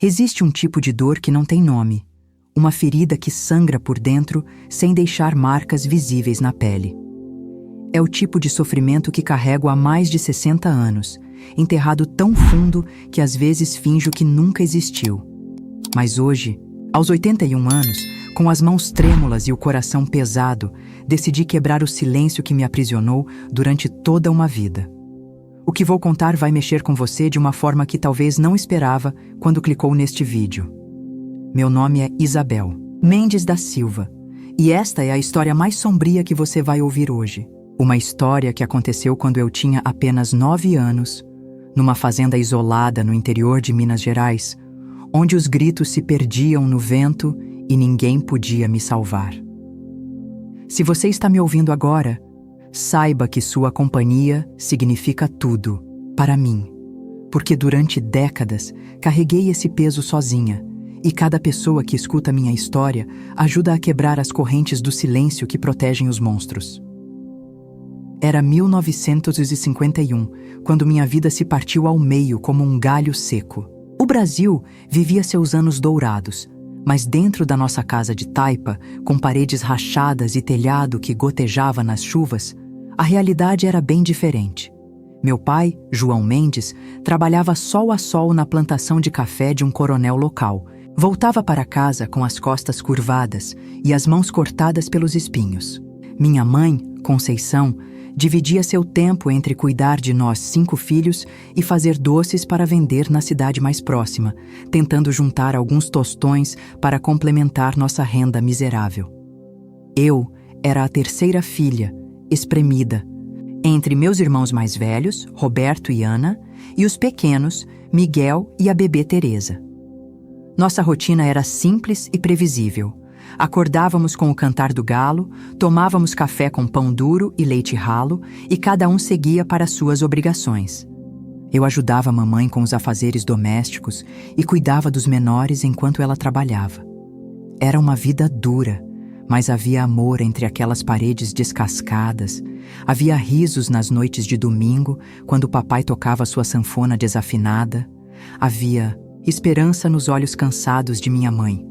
Existe um tipo de dor que não tem nome, uma ferida que sangra por dentro sem deixar marcas visíveis na pele. É o tipo de sofrimento que carrego há mais de 60 anos, enterrado tão fundo que às vezes finjo que nunca existiu. Mas hoje, aos 81 anos, com as mãos trêmulas e o coração pesado, decidi quebrar o silêncio que me aprisionou durante toda uma vida. O que vou contar vai mexer com você de uma forma que talvez não esperava quando clicou neste vídeo. Meu nome é Isabel Mendes da Silva, e esta é a história mais sombria que você vai ouvir hoje. Uma história que aconteceu quando eu tinha apenas 9 anos, numa fazenda isolada no interior de Minas Gerais, onde os gritos se perdiam no vento e ninguém podia me salvar. Se você está me ouvindo agora, saiba que sua companhia significa tudo para mim, porque durante décadas carreguei esse peso sozinha, e cada pessoa que escuta minha história ajuda a quebrar as correntes do silêncio que protegem os monstros. Era 1951, quando minha vida se partiu ao meio como um galho seco. O Brasil vivia seus anos dourados, mas dentro da nossa casa de taipa, com paredes rachadas e telhado que gotejava nas chuvas, a realidade era bem diferente. Meu pai, João Mendes, trabalhava sol a sol na plantação de café de um coronel local. Voltava para casa com as costas curvadas e as mãos cortadas pelos espinhos. Minha mãe, Conceição, dividia seu tempo entre cuidar de nós 5 filhos e fazer doces para vender na cidade mais próxima, tentando juntar alguns tostões para complementar nossa renda miserável. Eu era a terceira filha, espremida, entre meus irmãos mais velhos, Roberto e Ana, e os pequenos, Miguel e a bebê Teresa. Nossa rotina era simples e previsível. Acordávamos com o cantar do galo, tomávamos café com pão duro e leite ralo, e cada um seguia para suas obrigações. Eu ajudava a mamãe com os afazeres domésticos e cuidava dos menores enquanto ela trabalhava. Era uma vida dura, mas havia amor entre aquelas paredes descascadas, havia risos nas noites de domingo, quando o papai tocava sua sanfona desafinada, havia esperança nos olhos cansados de minha mãe.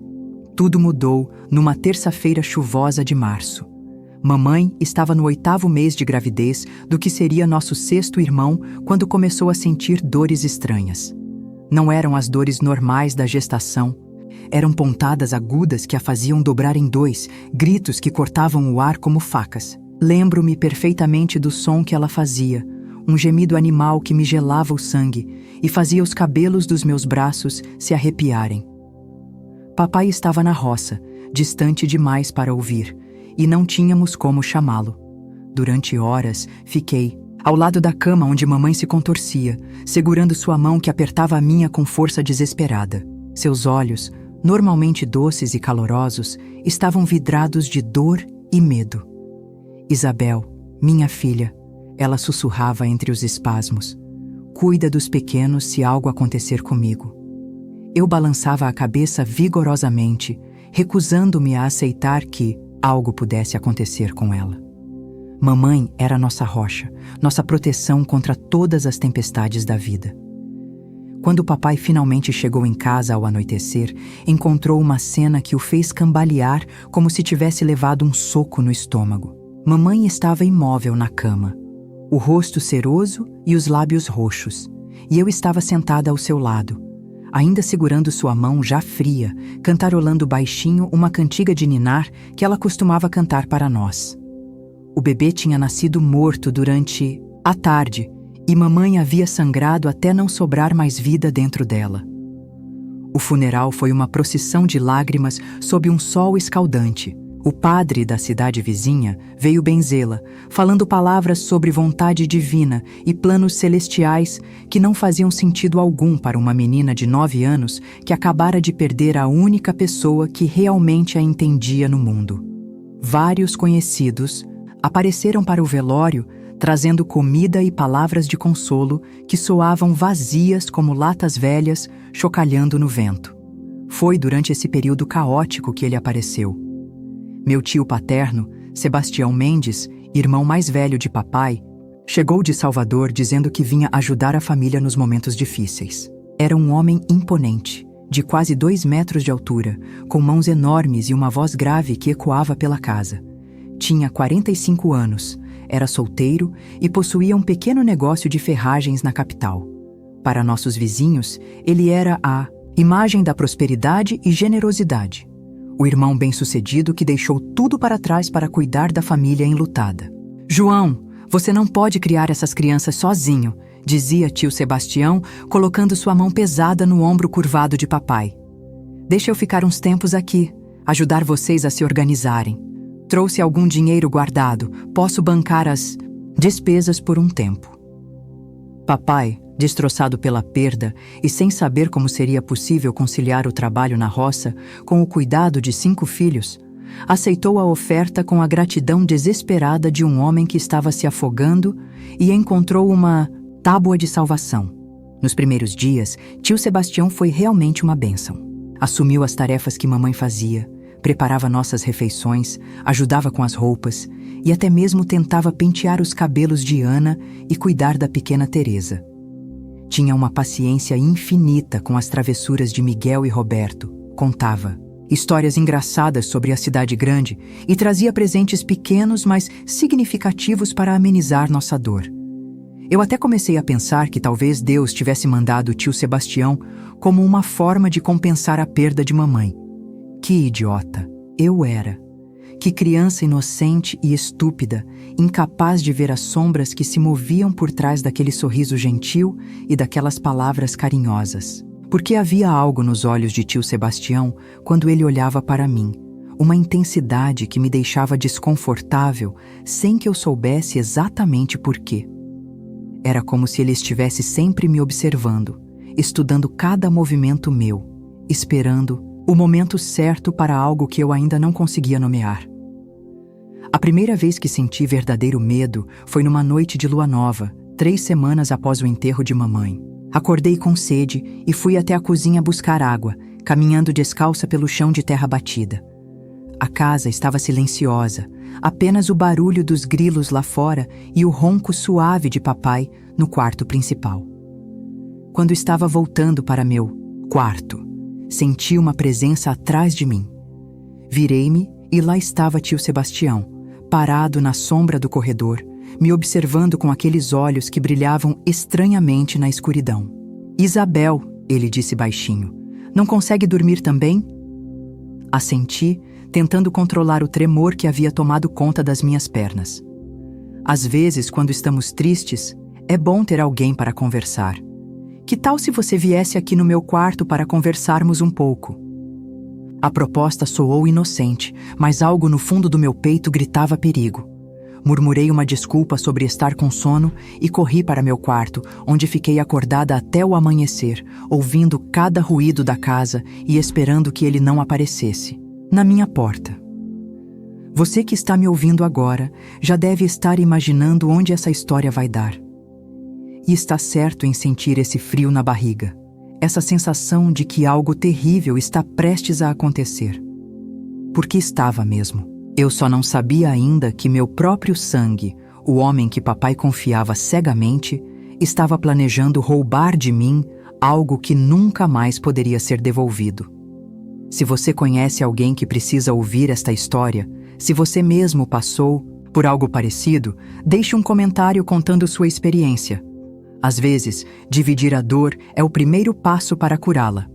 Tudo mudou numa terça-feira chuvosa de março. Mamãe estava no 8º mês de gravidez do que seria nosso 6º irmão quando começou a sentir dores estranhas. Não eram as dores normais da gestação. Eram pontadas agudas que a faziam dobrar em 2, gritos que cortavam o ar como facas. Lembro-me perfeitamente do som que ela fazia, um gemido animal que me gelava o sangue e fazia os cabelos dos meus braços se arrepiarem. Papai estava na roça, distante demais para ouvir, e não tínhamos como chamá-lo. Durante horas, fiquei ao lado da cama onde mamãe se contorcia, segurando sua mão que apertava a minha com força desesperada. Seus olhos, normalmente doces e calorosos, estavam vidrados de dor e medo. Isabel, minha filha, ela sussurrava entre os espasmos. Cuida dos pequenos se algo acontecer comigo. Eu balançava a cabeça vigorosamente, recusando-me a aceitar que algo pudesse acontecer com ela. Mamãe era nossa rocha, nossa proteção contra todas as tempestades da vida. Quando o papai finalmente chegou em casa ao anoitecer, encontrou uma cena que o fez cambalear como se tivesse levado um soco no estômago. Mamãe estava imóvel na cama, o rosto ceroso e os lábios roxos, e eu estava sentada ao seu lado, ainda segurando sua mão já fria, cantarolando baixinho uma cantiga de ninar que ela costumava cantar para nós. O bebê tinha nascido morto durante a tarde, e mamãe havia sangrado até não sobrar mais vida dentro dela. O funeral foi uma procissão de lágrimas sob um sol escaldante. O padre da cidade vizinha veio benzê-la, falando palavras sobre vontade divina e planos celestiais que não faziam sentido algum para uma menina de 9 anos que acabara de perder a única pessoa que realmente a entendia no mundo. Vários conhecidos apareceram para o velório, trazendo comida e palavras de consolo que soavam vazias como latas velhas chocalhando no vento. Foi durante esse período caótico que ele apareceu. Meu tio paterno, Sebastião Mendes, irmão mais velho de papai, chegou de Salvador dizendo que vinha ajudar a família nos momentos difíceis. Era um homem imponente, de quase 2 metros de altura, com mãos enormes e uma voz grave que ecoava pela casa. Tinha 45 anos, era solteiro e possuía um pequeno negócio de ferragens na capital. Para nossos vizinhos, ele era a imagem da prosperidade e generosidade. O irmão bem-sucedido que deixou tudo para trás para cuidar da família enlutada. João, você não pode criar essas crianças sozinho, dizia tio Sebastião, colocando sua mão pesada no ombro curvado de papai. Deixa eu ficar uns tempos aqui, ajudar vocês a se organizarem. Trouxe algum dinheiro guardado, posso bancar as despesas por um tempo. Papai, destroçado pela perda e sem saber como seria possível conciliar o trabalho na roça com o cuidado de 5 filhos, aceitou a oferta com a gratidão desesperada de um homem que estava se afogando e encontrou uma tábua de salvação. Nos primeiros dias, tio Sebastião foi realmente uma bênção. Assumiu as tarefas que mamãe fazia, preparava nossas refeições, ajudava com as roupas e até mesmo tentava pentear os cabelos de Ana e cuidar da pequena Teresa. Tinha uma paciência infinita com as travessuras de Miguel e Roberto, contava histórias engraçadas sobre a cidade grande e trazia presentes pequenos, mas significativos para amenizar nossa dor. Eu até comecei a pensar que talvez Deus tivesse mandado o tio Sebastião como uma forma de compensar a perda de mamãe. Que idiota eu era! Que criança inocente e estúpida, incapaz de ver as sombras que se moviam por trás daquele sorriso gentil e daquelas palavras carinhosas. Porque havia algo nos olhos de tio Sebastião quando ele olhava para mim, uma intensidade que me deixava desconfortável sem que eu soubesse exatamente por quê. Era como se ele estivesse sempre me observando, estudando cada movimento meu, esperando o momento certo para algo que eu ainda não conseguia nomear. A primeira vez que senti verdadeiro medo foi numa noite de lua nova, 3 semanas após o enterro de mamãe. Acordei com sede e fui até a cozinha buscar água, caminhando descalça pelo chão de terra batida. A casa estava silenciosa, apenas o barulho dos grilos lá fora e o ronco suave de papai no quarto principal. Quando estava voltando para meu quarto, senti uma presença atrás de mim. Virei-me e lá estava tio Sebastião, parado na sombra do corredor, me observando com aqueles olhos que brilhavam estranhamente na escuridão. Isabel, ele disse baixinho, não consegue dormir também? Assenti, tentando controlar o tremor que havia tomado conta das minhas pernas. Às vezes, quando estamos tristes, é bom ter alguém para conversar. Que tal se você viesse aqui no meu quarto para conversarmos um pouco? A proposta soou inocente, mas algo no fundo do meu peito gritava perigo. Murmurei uma desculpa sobre estar com sono e corri para meu quarto, onde fiquei acordada até o amanhecer, ouvindo cada ruído da casa e esperando que ele não aparecesse. Na minha porta. Você que está me ouvindo agora já deve estar imaginando onde essa história vai dar. E está certo em sentir esse frio na barriga, essa sensação de que algo terrível está prestes a acontecer. Porque estava mesmo. Eu só não sabia ainda que meu próprio sangue, o homem que papai confiava cegamente, estava planejando roubar de mim algo que nunca mais poderia ser devolvido. Se você conhece alguém que precisa ouvir esta história, se você mesmo passou por algo parecido, deixe um comentário contando sua experiência. Às vezes, dividir a dor é o primeiro passo para curá-la.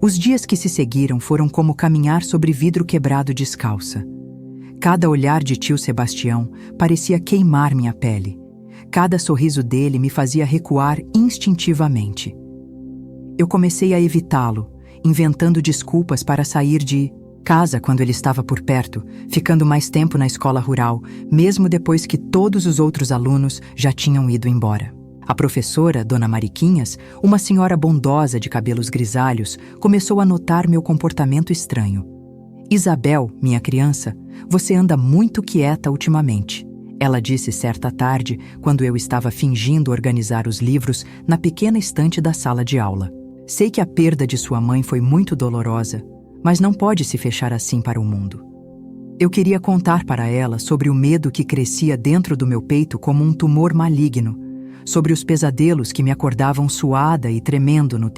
Os dias que se seguiram foram como caminhar sobre vidro quebrado descalça. Cada olhar de tio Sebastião parecia queimar minha pele. Cada sorriso dele me fazia recuar instintivamente. Eu comecei a evitá-lo, inventando desculpas para sair de casa quando ele estava por perto, ficando mais tempo na escola rural, mesmo depois que todos os outros alunos já tinham ido embora. A professora, Dona Mariquinhas, uma senhora bondosa de cabelos grisalhos, começou a notar meu comportamento estranho. Isabel, minha criança, você anda muito quieta ultimamente, ela disse certa tarde, quando eu estava fingindo organizar os livros na pequena estante da sala de aula. Sei que a perda de sua mãe foi muito dolorosa, mas não pode se fechar assim para o mundo. Eu queria contar para ela sobre o medo que crescia dentro do meu peito como um tumor maligno, sobre os pesadelos que me acordavam suada e tremendo no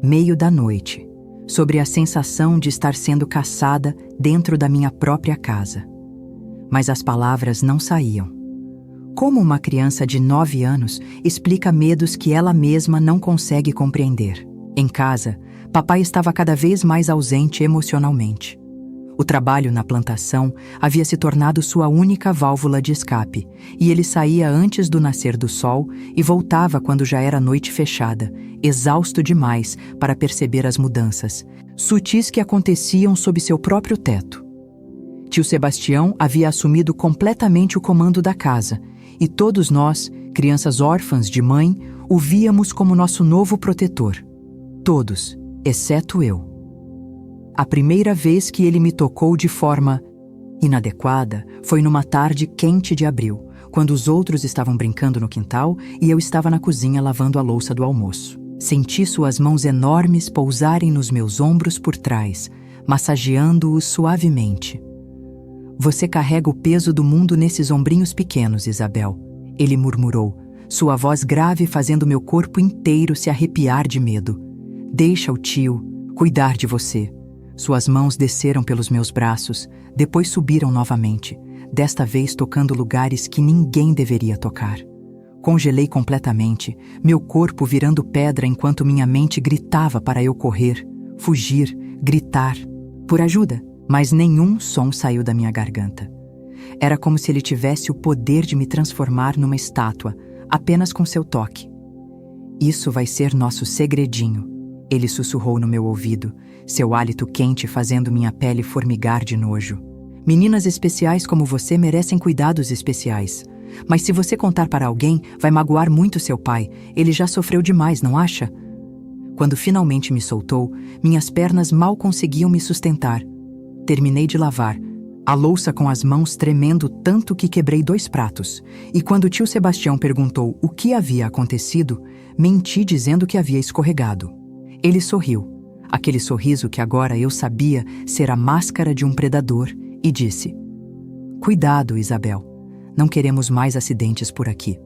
meio da noite, sobre a sensação de estar sendo caçada dentro da minha própria casa. Mas as palavras não saíam. Como uma criança de 9 anos explica medos que ela mesma não consegue compreender? Em casa, papai estava cada vez mais ausente emocionalmente. O trabalho na plantação havia se tornado sua única válvula de escape, e ele saía antes do nascer do sol e voltava quando já era noite fechada, exausto demais para perceber as mudanças, sutis que aconteciam sob seu próprio teto. Tio Sebastião havia assumido completamente o comando da casa, e todos nós, crianças órfãs de mãe, o víamos como nosso novo protetor. Todos, exceto eu. A primeira vez que ele me tocou de forma inadequada foi numa tarde quente de abril, quando os outros estavam brincando no quintal e eu estava na cozinha lavando a louça do almoço. Senti suas mãos enormes pousarem nos meus ombros por trás, massageando-os suavemente. Você carrega o peso do mundo nesses ombrinhos pequenos, Isabel, ele murmurou, sua voz grave fazendo meu corpo inteiro se arrepiar de medo. Deixa o tio cuidar de você. Suas mãos desceram pelos meus braços, depois subiram novamente, desta vez tocando lugares que ninguém deveria tocar. Congelei completamente, meu corpo virando pedra enquanto minha mente gritava para eu correr, fugir, gritar, por ajuda, mas nenhum som saiu da minha garganta. Era como se ele tivesse o poder de me transformar numa estátua, apenas com seu toque. Isso vai ser nosso segredinho, ele sussurrou no meu ouvido, seu hálito quente fazendo minha pele formigar de nojo. Meninas especiais como você merecem cuidados especiais. Mas se você contar para alguém, vai magoar muito seu pai. Ele já sofreu demais, não acha? Quando finalmente me soltou, minhas pernas mal conseguiam me sustentar. Terminei de lavar, a louça com as mãos tremendo tanto que quebrei 2 pratos. E quando tio Sebastião perguntou o que havia acontecido, menti dizendo que havia escorregado. Ele sorriu. Aquele sorriso que agora eu sabia ser a máscara de um predador, e disse: Cuidado, Isabel, não queremos mais acidentes por aqui.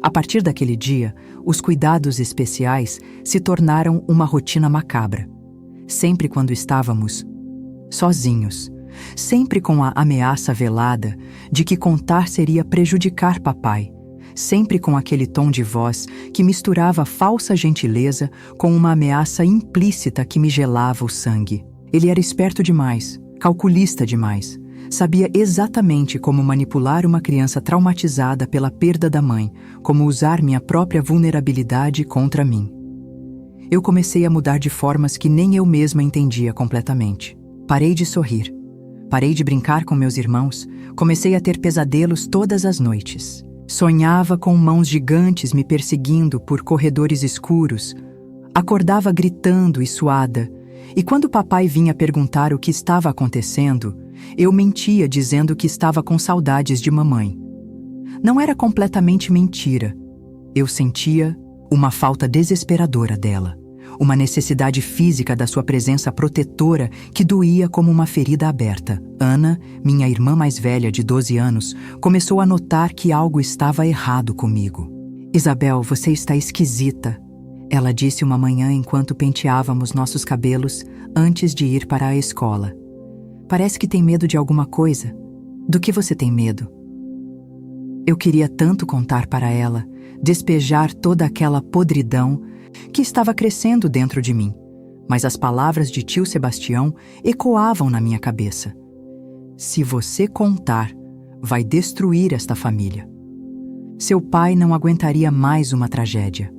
A partir daquele dia, os cuidados especiais se tornaram uma rotina macabra. Sempre quando estávamos sozinhos, sempre com a ameaça velada de que contar seria prejudicar papai, sempre com aquele tom de voz que misturava falsa gentileza com uma ameaça implícita que me gelava o sangue. Ele era esperto demais, calculista demais. Sabia exatamente como manipular uma criança traumatizada pela perda da mãe, como usar minha própria vulnerabilidade contra mim. Eu comecei a mudar de formas que nem eu mesma entendia completamente. Parei de sorrir. Parei de brincar com meus irmãos. Comecei a ter pesadelos todas as noites. Sonhava com mãos gigantes me perseguindo por corredores escuros. Acordava gritando e suada. E quando papai vinha perguntar o que estava acontecendo, eu mentia dizendo que estava com saudades de mamãe. Não era completamente mentira. Eu sentia uma falta desesperadora dela. Uma necessidade física da sua presença protetora que doía como uma ferida aberta. Ana, minha irmã mais velha de 12 anos, começou a notar que algo estava errado comigo. Isabel, você está esquisita, ela disse uma manhã enquanto penteávamos nossos cabelos antes de ir para a escola. Parece que tem medo de alguma coisa. Do que você tem medo? Eu queria tanto contar para ela, despejar toda aquela podridão que estava crescendo dentro de mim, mas as palavras de tio Sebastião ecoavam na minha cabeça. Se você contar, vai destruir esta família. Seu pai não aguentaria mais uma tragédia.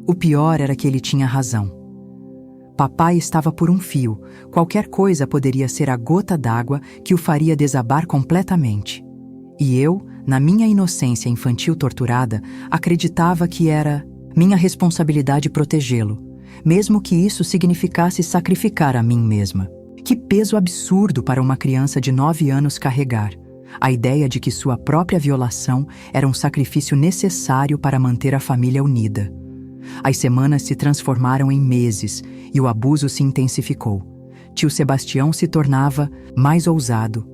O pior era que ele tinha razão. Papai estava por um fio, qualquer coisa poderia ser a gota d'água que o faria desabar completamente. E eu, na minha inocência infantil torturada, acreditava que era minha responsabilidade protegê-lo, mesmo que isso significasse sacrificar a mim mesma. Que peso absurdo para uma criança de 9 anos carregar. A ideia de que sua própria violação era um sacrifício necessário para manter a família unida. As semanas se transformaram em meses e o abuso se intensificou. Tio Sebastião se tornava mais ousado,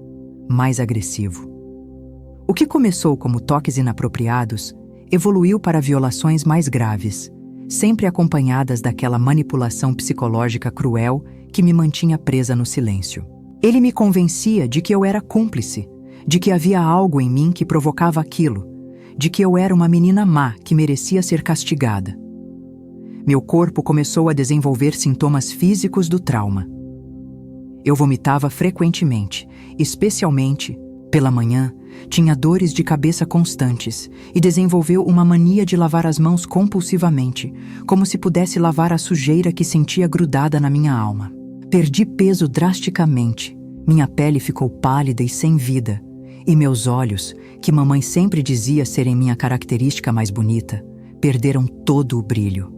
mais agressivo. O que começou como toques inapropriados evoluiu para violações mais graves. sempre acompanhadas daquela manipulação psicológica cruel que me mantinha presa no silêncio. Ele me convencia de que eu era cúmplice, de que havia algo em mim que provocava aquilo, de que eu era uma menina má que merecia ser castigada. Meu corpo começou a desenvolver sintomas físicos do trauma. Eu vomitava frequentemente, especialmente pela manhã, tinha dores de cabeça constantes e desenvolveu uma mania de lavar as mãos compulsivamente, como se pudesse lavar a sujeira que sentia grudada na minha alma. Perdi peso drasticamente, minha pele ficou pálida e sem vida, e meus olhos, que mamãe sempre dizia serem minha característica mais bonita, perderam todo o brilho.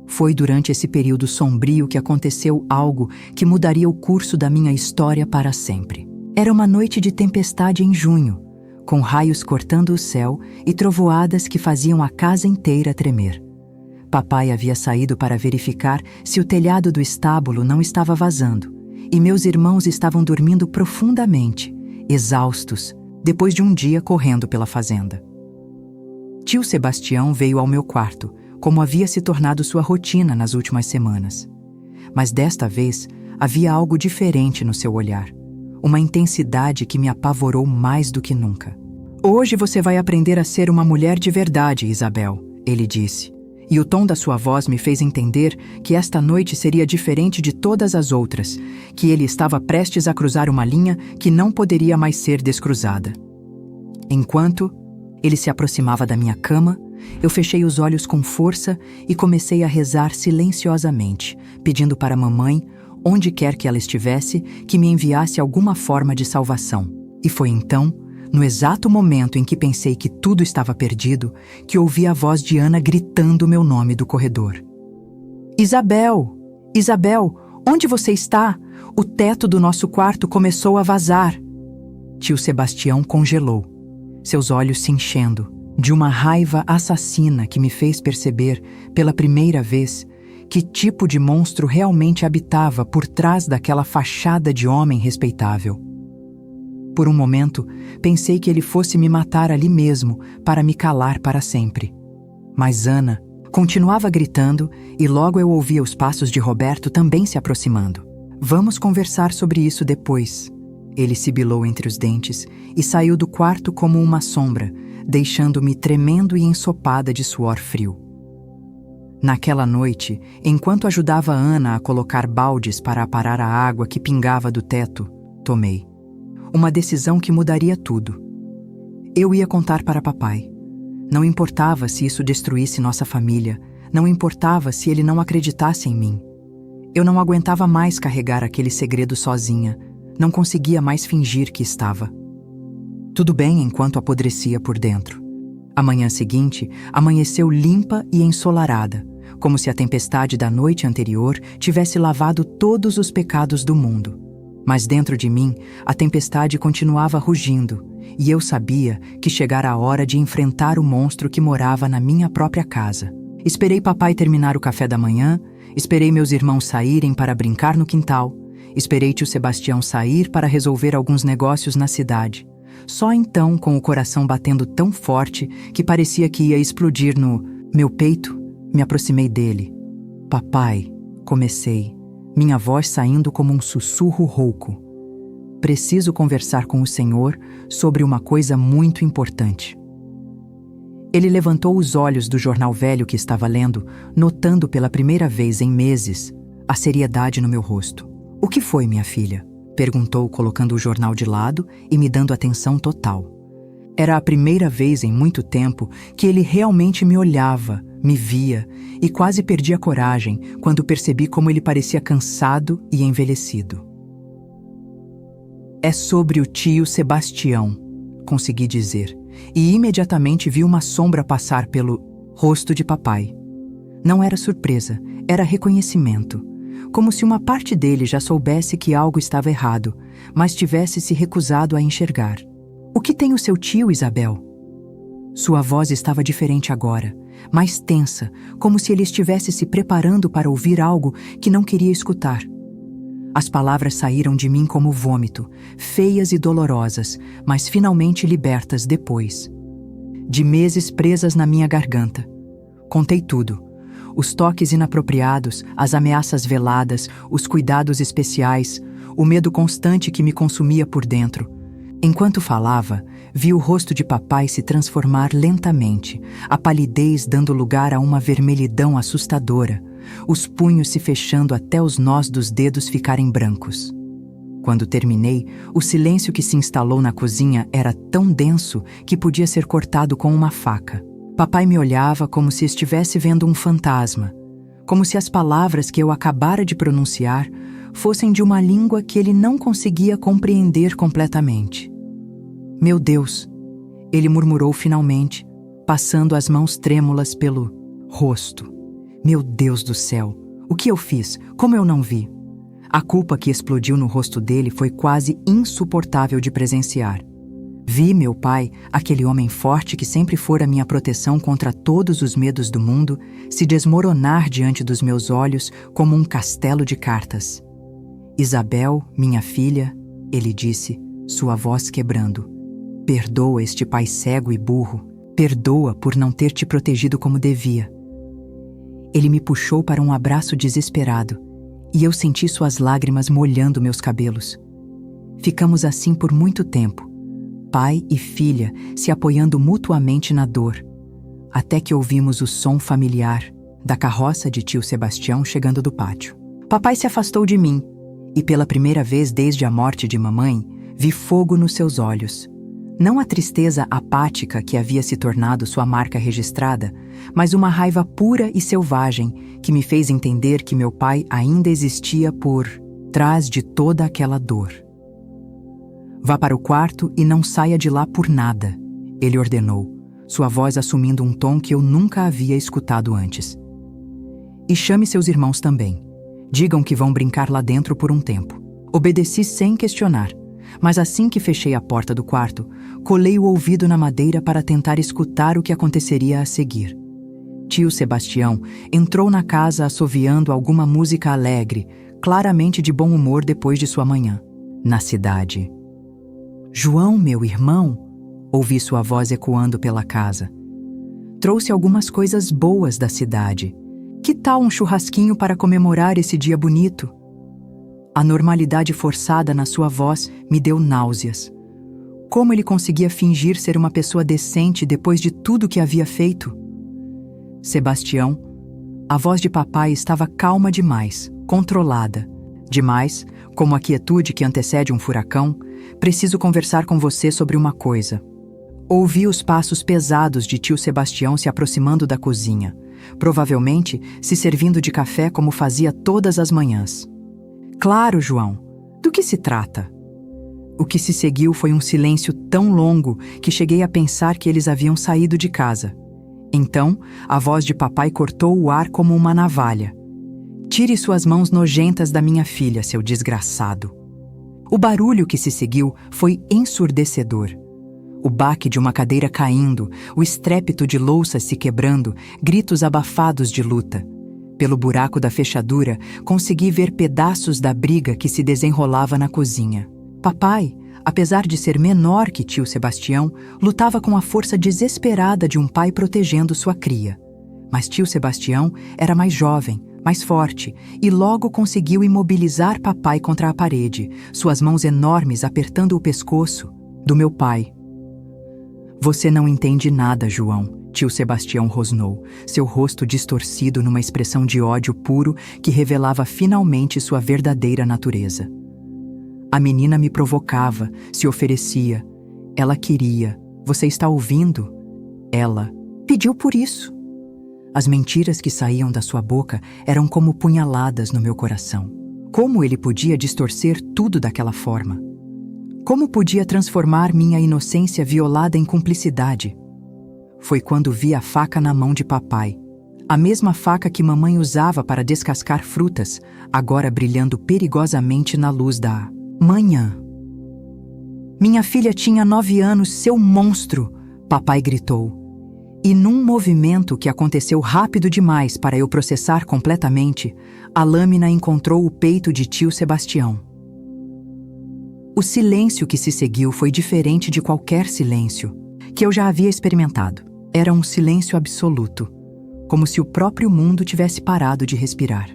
Foi durante esse período sombrio que aconteceu algo que mudaria o curso da minha história para sempre. Era uma noite de tempestade em junho, com raios cortando o céu e trovoadas que faziam a casa inteira tremer. Papai havia saído para verificar se o telhado do estábulo não estava vazando, e meus irmãos estavam dormindo profundamente, exaustos, depois de um dia correndo pela fazenda. Tio Sebastião veio ao meu quarto, como havia se tornado sua rotina nas últimas semanas. Mas desta vez, havia algo diferente no seu olhar. Uma intensidade que me apavorou mais do que nunca. "Hoje você vai aprender a ser uma mulher de verdade, Isabel", ele disse. E o tom da sua voz me fez entender que esta noite seria diferente de todas as outras, que ele estava prestes a cruzar uma linha que não poderia mais ser descruzada. Enquanto ele se aproximava da minha cama, eu fechei os olhos com força e comecei a rezar silenciosamente, pedindo para mamãe, onde quer que ela estivesse, que me enviasse alguma forma de salvação. E foi então, no exato momento em que pensei que tudo estava perdido, que ouvi a voz de Ana gritando meu nome do corredor. "Isabel! Isabel! Onde você está? O teto do nosso quarto começou a vazar." Tio Sebastião congelou, seus olhos se enchendo, de uma raiva assassina que me fez perceber, pela primeira vez, que tipo de monstro realmente habitava por trás daquela fachada de homem respeitável. Por um momento, pensei que ele fosse me matar ali mesmo, para me calar para sempre. Mas Ana continuava gritando e logo eu ouvia os passos de Roberto também se aproximando. "Vamos conversar sobre isso depois." Ele sibilou entre os dentes e saiu do quarto como uma sombra, deixando-me tremendo e ensopada de suor frio. Naquela noite, enquanto ajudava Ana a colocar baldes para aparar a água que pingava do teto, tomei uma decisão que mudaria tudo. Eu ia contar para papai. Não importava se isso destruísse nossa família, não importava se ele não acreditasse em mim. Eu não aguentava mais carregar aquele segredo sozinha, não conseguia mais fingir que estava. Tudo bem enquanto apodrecia por dentro. A manhã seguinte amanheceu limpa e ensolarada, como se a tempestade da noite anterior tivesse lavado todos os pecados do mundo. Mas dentro de mim, a tempestade continuava rugindo, e eu sabia que chegara a hora de enfrentar o monstro que morava na minha própria casa. Esperei papai terminar o café da manhã, esperei meus irmãos saírem para brincar no quintal, esperei tio Sebastião sair para resolver alguns negócios na cidade. Só então, com o coração batendo tão forte que parecia que ia explodir no meu peito, me aproximei dele. "Papai", comecei, minha voz saindo como um sussurro rouco. "Preciso conversar com o senhor sobre uma coisa muito importante." Ele levantou os olhos do jornal velho que estava lendo, notando pela primeira vez em meses a seriedade no meu rosto. "O que foi, minha filha?" perguntou, colocando o jornal de lado e me dando atenção total. Era a primeira vez em muito tempo que ele realmente me olhava, me via, e quase perdi a coragem quando percebi como ele parecia cansado e envelhecido. "É sobre o tio Sebastião", consegui dizer, e imediatamente vi uma sombra passar pelo rosto de papai. Não era surpresa, era reconhecimento, como se uma parte dele já soubesse que algo estava errado, mas tivesse se recusado a enxergar. "O que tem o seu tio, Isabel?" Sua voz estava diferente agora, mais tensa, como se ele estivesse se preparando para ouvir algo que não queria escutar. As palavras saíram de mim como vômito, feias e dolorosas, mas finalmente libertas depois. De meses presas na minha garganta. Contei tudo. Os toques inapropriados, as ameaças veladas, os cuidados especiais, o medo constante que me consumia por dentro. Enquanto falava, vi o rosto de papai se transformar lentamente, a palidez dando lugar a uma vermelhidão assustadora, os punhos se fechando até os nós dos dedos ficarem brancos. Quando terminei, o silêncio que se instalou na cozinha era tão denso que podia ser cortado com uma faca. Papai me olhava como se estivesse vendo um fantasma, como se as palavras que eu acabara de pronunciar fossem de uma língua que ele não conseguia compreender completamente. Meu Deus, ele murmurou finalmente, passando as mãos trêmulas pelo rosto. Meu Deus do céu, o que eu fiz? Como eu não vi? A culpa que explodiu no rosto dele foi quase insuportável de presenciar. Vi meu pai, aquele homem forte que sempre fora minha proteção contra todos os medos do mundo, se desmoronar diante dos meus olhos como um castelo de cartas. Isabel, minha filha, ele disse, sua voz quebrando. Perdoa este pai cego e burro. Perdoa por não ter te protegido como devia. Ele me puxou para um abraço desesperado, e eu senti suas lágrimas molhando meus cabelos. Ficamos assim por muito tempo, pai e filha se apoiando mutuamente na dor, até que ouvimos o som familiar da carroça de tio Sebastião chegando do pátio. Papai se afastou de mim, e pela primeira vez desde a morte de mamãe, vi fogo nos seus olhos. Não a tristeza apática que havia se tornado sua marca registrada, mas uma raiva pura e selvagem que me fez entender que meu pai ainda existia por trás de toda aquela dor. Vá para o quarto e não saia de lá por nada, ele ordenou, sua voz assumindo um tom que eu nunca havia escutado antes. E chame seus irmãos também. Digam que vão brincar lá dentro por um tempo. Obedeci sem questionar. Mas assim que fechei a porta do quarto, colei o ouvido na madeira para tentar escutar o que aconteceria a seguir. Tio Sebastião entrou na casa assoviando alguma música alegre, claramente de bom humor depois de sua manhã. Na cidade. João, meu irmão, ouvi sua voz ecoando pela casa. Trouxe algumas coisas boas da cidade. Que tal um churrasquinho para comemorar esse dia bonito? A normalidade forçada na sua voz me deu náuseas. Como ele conseguia fingir ser uma pessoa decente depois de tudo que havia feito? Sebastião, a voz de papai estava calma demais, controlada. Demais, como a quietude que antecede um furacão, preciso conversar com você sobre uma coisa. Ouvi os passos pesados de tio Sebastião se aproximando da cozinha, provavelmente se servindo de café como fazia todas as manhãs. Claro, João. Do que se trata? O que se seguiu foi um silêncio tão longo que cheguei a pensar que eles haviam saído de casa. Então, a voz de papai cortou o ar como uma navalha. Tire suas mãos nojentas da minha filha, seu desgraçado. O barulho que se seguiu foi ensurdecedor. O baque de uma cadeira caindo, o estrépito de louças se quebrando, gritos abafados de luta. Pelo buraco da fechadura, consegui ver pedaços da briga que se desenrolava na cozinha. Papai, apesar de ser menor que tio Sebastião, lutava com a força desesperada de um pai protegendo sua cria. Mas tio Sebastião era mais jovem, mais forte, e logo conseguiu imobilizar papai contra a parede, suas mãos enormes apertando o pescoço do meu pai. Você não entende nada, João. Tio Sebastião rosnou, seu rosto distorcido numa expressão de ódio puro que revelava finalmente sua verdadeira natureza. A menina me provocava, se oferecia. Ela queria. Você está ouvindo? Ela pediu por isso. As mentiras que saíam da sua boca eram como punhaladas no meu coração. Como ele podia distorcer tudo daquela forma? Como podia transformar minha inocência violada em cumplicidade? Foi quando vi a faca na mão de papai. A mesma faca que mamãe usava para descascar frutas, agora brilhando perigosamente na luz da manhã. Minha filha tinha 9 anos, seu monstro! Papai gritou. E num movimento que aconteceu rápido demais para eu processar completamente, a lâmina encontrou o peito de tio Sebastião. O silêncio que se seguiu foi diferente de qualquer silêncio que eu já havia experimentado. Era um silêncio absoluto. como se o próprio mundo tivesse parado de respirar.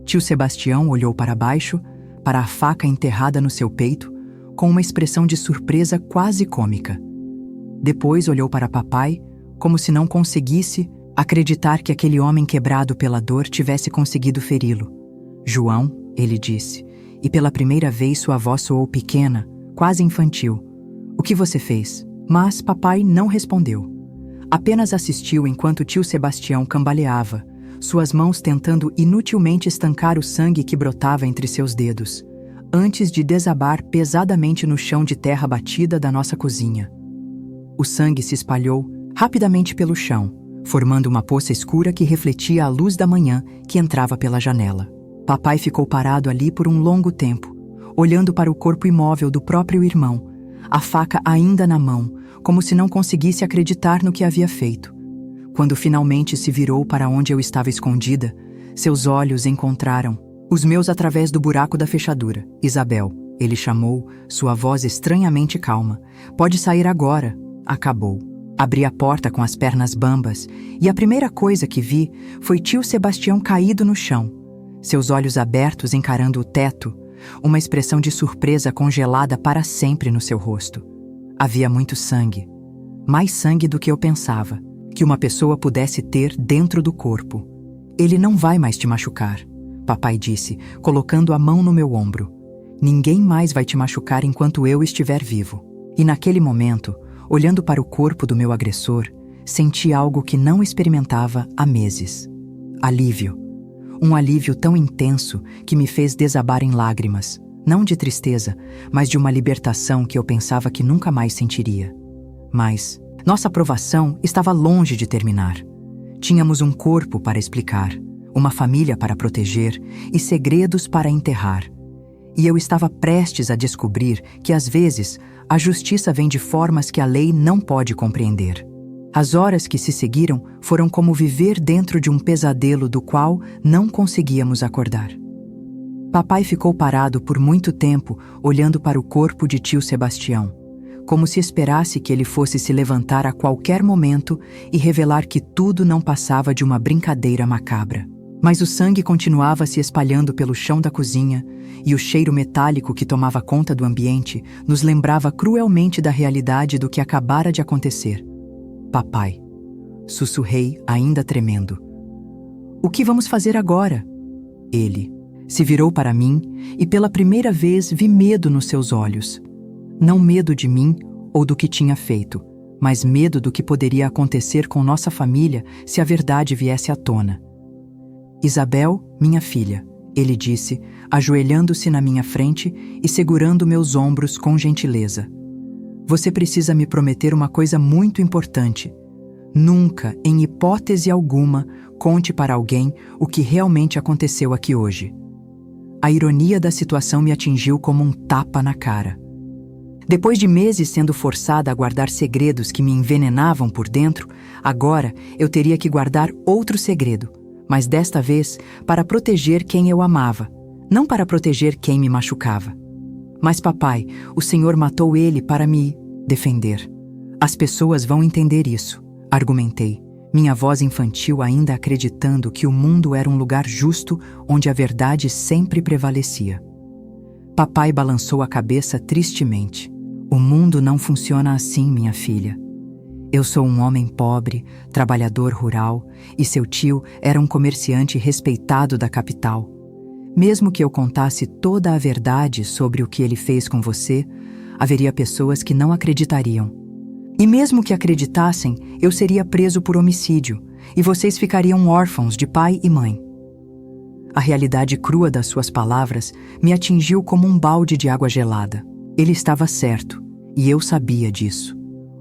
Tio Sebastião olhou para baixo, para a faca enterrada no seu peito, com uma expressão de surpresa quase cômica. Depois olhou para papai, como se não conseguisse acreditar que aquele homem quebrado pela dor tivesse conseguido feri-lo. João, ele disse, e pela primeira vez sua voz soou pequena, quase infantil. O que você fez? Mas papai não respondeu. Apenas assistiu enquanto tio Sebastião cambaleava, suas mãos tentando inutilmente estancar o sangue que brotava entre seus dedos, antes de desabar pesadamente no chão de terra batida da nossa cozinha. O sangue se espalhou rapidamente pelo chão, formando uma poça escura que refletia a luz da manhã que entrava pela janela. Papai ficou parado ali por um longo tempo, olhando para o corpo imóvel do próprio irmão, a faca ainda na mão, como se não conseguisse acreditar no que havia feito. Quando finalmente se virou para onde eu estava escondida, seus olhos encontraram os meus através do buraco da fechadura. Isabel, ele chamou, sua voz estranhamente calma. Pode sair agora. Acabou. Abri a porta com as pernas bambas e a primeira coisa que vi foi tio Sebastião caído no chão, seus olhos abertos encarando o teto, uma expressão de surpresa congelada para sempre no seu rosto. Havia muito sangue, mais sangue do que eu pensava, que uma pessoa pudesse ter dentro do corpo. Ele não vai mais te machucar, papai disse, colocando a mão no meu ombro. Ninguém mais vai te machucar enquanto eu estiver vivo. E naquele momento, olhando para o corpo do meu agressor, senti algo que não experimentava há meses. Alívio. Um alívio tão intenso que me fez desabar em lágrimas, não de tristeza, mas de uma libertação que eu pensava que nunca mais sentiria. Mas nossa provação estava longe de terminar. Tínhamos um corpo para explicar, uma família para proteger e segredos para enterrar. E eu estava prestes a descobrir que, às vezes, a justiça vem de formas que a lei não pode compreender. As horas que se seguiram foram como viver dentro de um pesadelo do qual não conseguíamos acordar. Papai ficou parado por muito tempo, olhando para o corpo de tio Sebastião, como se esperasse que ele fosse se levantar a qualquer momento e revelar que tudo não passava de uma brincadeira macabra. Mas o sangue continuava se espalhando pelo chão da cozinha, e o cheiro metálico que tomava conta do ambiente nos lembrava cruelmente da realidade do que acabara de acontecer. Papai, sussurrei, ainda tremendo. O que vamos fazer agora? Ele se virou para mim e pela primeira vez vi medo nos seus olhos. Não medo de mim ou do que tinha feito, mas medo do que poderia acontecer com nossa família se a verdade viesse à tona. Isabel, minha filha, ele disse, ajoelhando-se na minha frente e segurando meus ombros com gentileza. Você precisa me prometer uma coisa muito importante. Nunca, em hipótese alguma, conte para alguém o que realmente aconteceu aqui hoje. A ironia da situação me atingiu como um tapa na cara. Depois de meses sendo forçada a guardar segredos que me envenenavam por dentro, agora eu teria que guardar outro segredo, mas desta vez para proteger quem eu amava, não para proteger quem me machucava. Mas papai, o Senhor matou ele para me defender. As pessoas vão entender isso, argumentei, minha voz infantil ainda acreditando que o mundo era um lugar justo onde a verdade sempre prevalecia. Papai balançou a cabeça tristemente. O mundo não funciona assim, minha filha. Eu sou um homem pobre, trabalhador rural, e seu tio era um comerciante respeitado da capital. Mesmo que eu contasse toda a verdade sobre o que ele fez com você, haveria pessoas que não acreditariam. E mesmo que acreditassem, eu seria preso por homicídio, e vocês ficariam órfãos de pai e mãe. A realidade crua das suas palavras me atingiu como um balde de água gelada. Ele estava certo, e eu sabia disso.